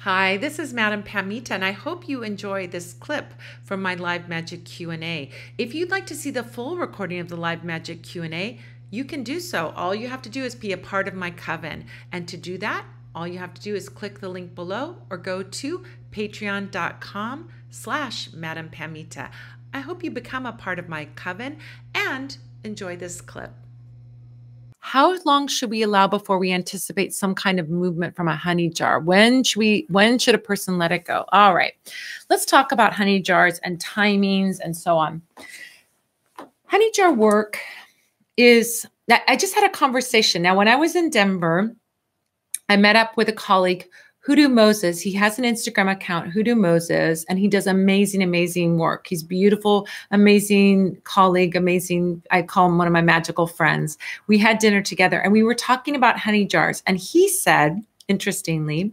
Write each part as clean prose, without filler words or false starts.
Hi, this is Madam Pamita, and I hope you enjoy this clip from my Live Magic Q&A. If you'd like to see the full recording of the Live Magic Q&A, you can do so. All you have to do is be a part of my coven. And to do that, all you have to do is click the link below or go to patreon.com/Madam Pamita. I hope you become a part of my coven and enjoy this clip. How long should we allow before we anticipate some kind of movement from a honey jar? When should a person let it go? All right. Let's talk about honey jars and timings and so on. Honey jar work is that I just had a conversation. Now, when I was in Denver, I met up with a colleague, Hoodoo Moses. He has an Instagram account, Hoodoo Moses, and he does amazing, amazing work. He's beautiful, amazing colleague, amazing. I call him one of my magical friends. We had dinner together and we were talking about honey jars. And he said, interestingly,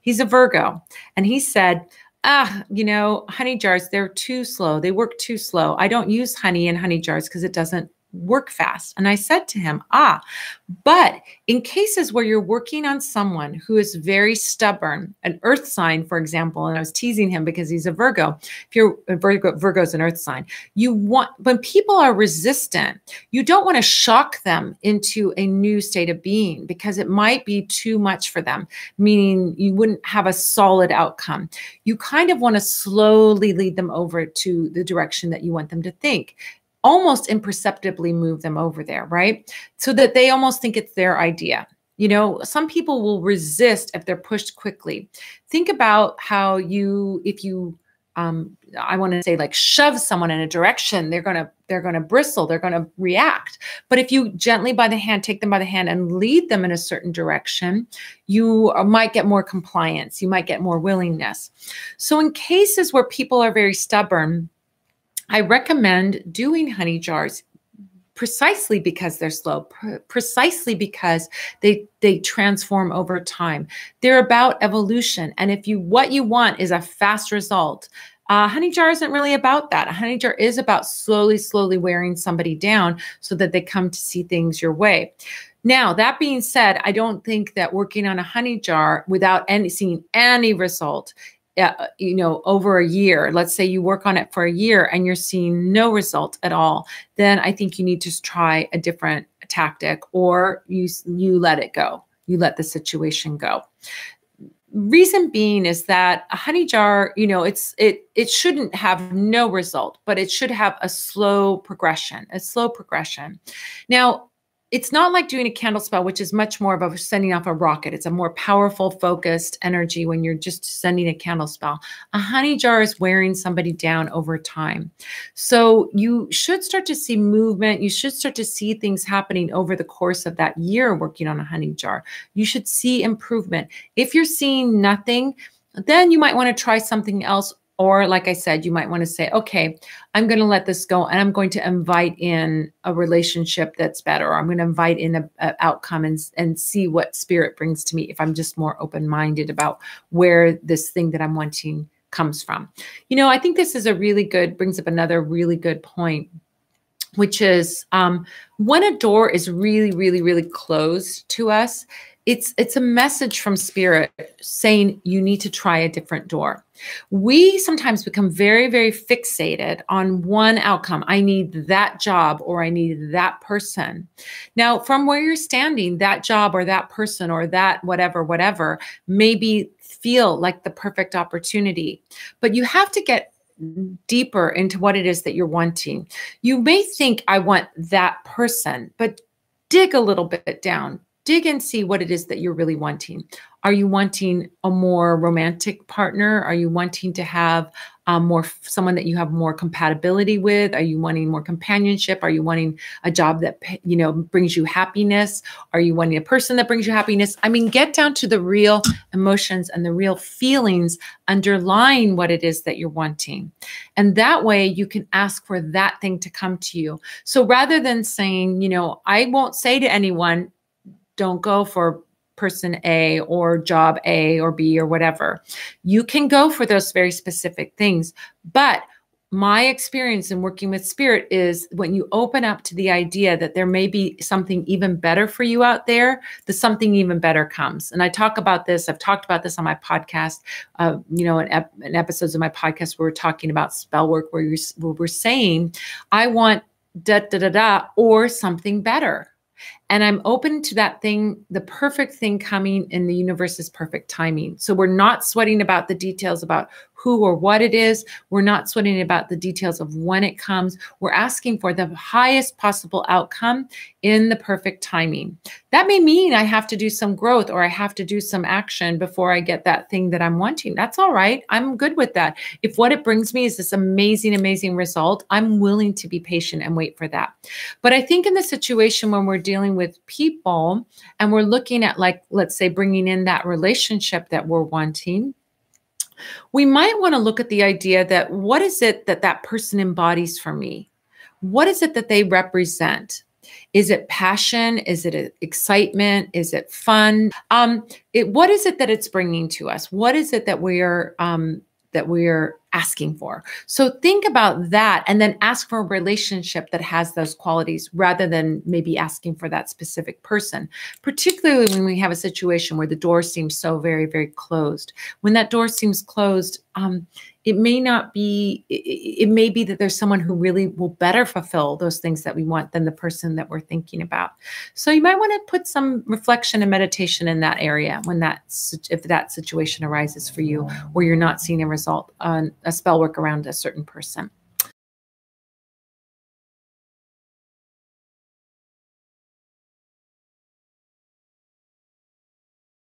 he's a Virgo. And he said, honey jars, they're too slow. They work too slow. I don't use honey in honey jars because it doesn't work fast. And I said to him, but in cases where you're working on someone who is very stubborn, an earth sign, for example, and I was teasing him because he's a Virgo. If you're a Virgo's an earth sign, when people are resistant, you don't want to shock them into a new state of being because it might be too much for them, meaning you wouldn't have a solid outcome. You kind of want to slowly lead them over to the direction that you want them to think. Almost imperceptibly move them over there, right? So that they almost think it's their idea. You know, some people will resist if they're pushed quickly. Think about how if you, I want to say like shove someone in a direction, they're going to bristle, they're going to react. But if you gently take them by the hand and lead them in a certain direction, you might get more compliance. You might get more willingness. So in cases where people are very stubborn, I recommend doing honey jars precisely because they're slow, precisely because they transform over time. They're about evolution. And what you want is a fast result, honey jar isn't really about that. A honey jar is about slowly, slowly wearing somebody down so that they come to see things your way. Now, that being said, I don't think that working on a honey jar without seeing any result over a year, let's say you work on it for a year and you're seeing no result at all, then I think you need to try a different tactic, or you let it go. You let the situation go. Reason being is that a honey jar, it shouldn't have no result, but it should have a slow progression, Now, it's not like doing a candle spell, which is much more of sending off a rocket. It's a more powerful, focused energy when you're just sending a candle spell. A honey jar is wearing somebody down over time. So you should start to see movement. You should start to see things happening over the course of that year working on a honey jar. You should see improvement. If you're seeing nothing, then you might want to try something else. Or like I said, you might want to say, okay, I'm going to let this go and I'm going to invite in a relationship that's better. Or I'm going to invite in an outcome and see what spirit brings to me if I'm just more open-minded about where this thing that I'm wanting comes from. I think this is brings up another really good point, which is when a door is really, really, really closed to us, it's a message from spirit saying you need to try a different door. We sometimes become very, very fixated on one outcome. I need that job or I need that person. Now, from where you're standing, that job or that person or that whatever, maybe feel like the perfect opportunity. But you have to get deeper into what it is that you're wanting. You may think I want that person, but dig a little bit down. Dig and see what it is that you're really wanting. Are you wanting a more romantic partner? Are you wanting to have someone that you have more compatibility with? Are you wanting more companionship? Are you wanting a job that brings you happiness? Are you wanting a person that brings you happiness? I mean, get down to the real emotions and the real feelings underlying what it is that you're wanting. And that way you can ask for that thing to come to you. So rather than saying, I won't say to anyone, don't go for person A or job A or B or whatever. You can go for those very specific things, but my experience in working with spirit is when you open up to the idea that there may be something even better for you out there, the something even better comes. And I talk about this. I've talked about this on my podcast, in episodes of my podcast where we're talking about spell work, where we're saying, I want da da da da or something better. And I'm open to that thing, the perfect thing coming in the universe's perfect timing. So we're not sweating about the details about who or what it is. We're not sweating about the details of when it comes. We're asking for the highest possible outcome in the perfect timing. That may mean I have to do some growth or I have to do some action before I get that thing that I'm wanting. That's all right. I'm good with that. If what it brings me is this amazing, amazing result, I'm willing to be patient and wait for that. But I think in the situation when we're dealing with people and we're looking at, like, let's say, bringing in that relationship that we're wanting, we might want to look at the idea that what is it that that person embodies for me? What is it that they represent? Is it passion? Is it excitement? Is it fun? What is it that it's bringing to us? What is it that we're asking for? So think about that and then ask for a relationship that has those qualities rather than maybe asking for that specific person, particularly when we have a situation where the door seems so very, very closed. When that door seems closed, it may be that there's someone who really will better fulfill those things that we want than the person that we're thinking about. So you might want to put some reflection and meditation in that area if that situation arises for you where you're not seeing a result on a spell work around a certain person.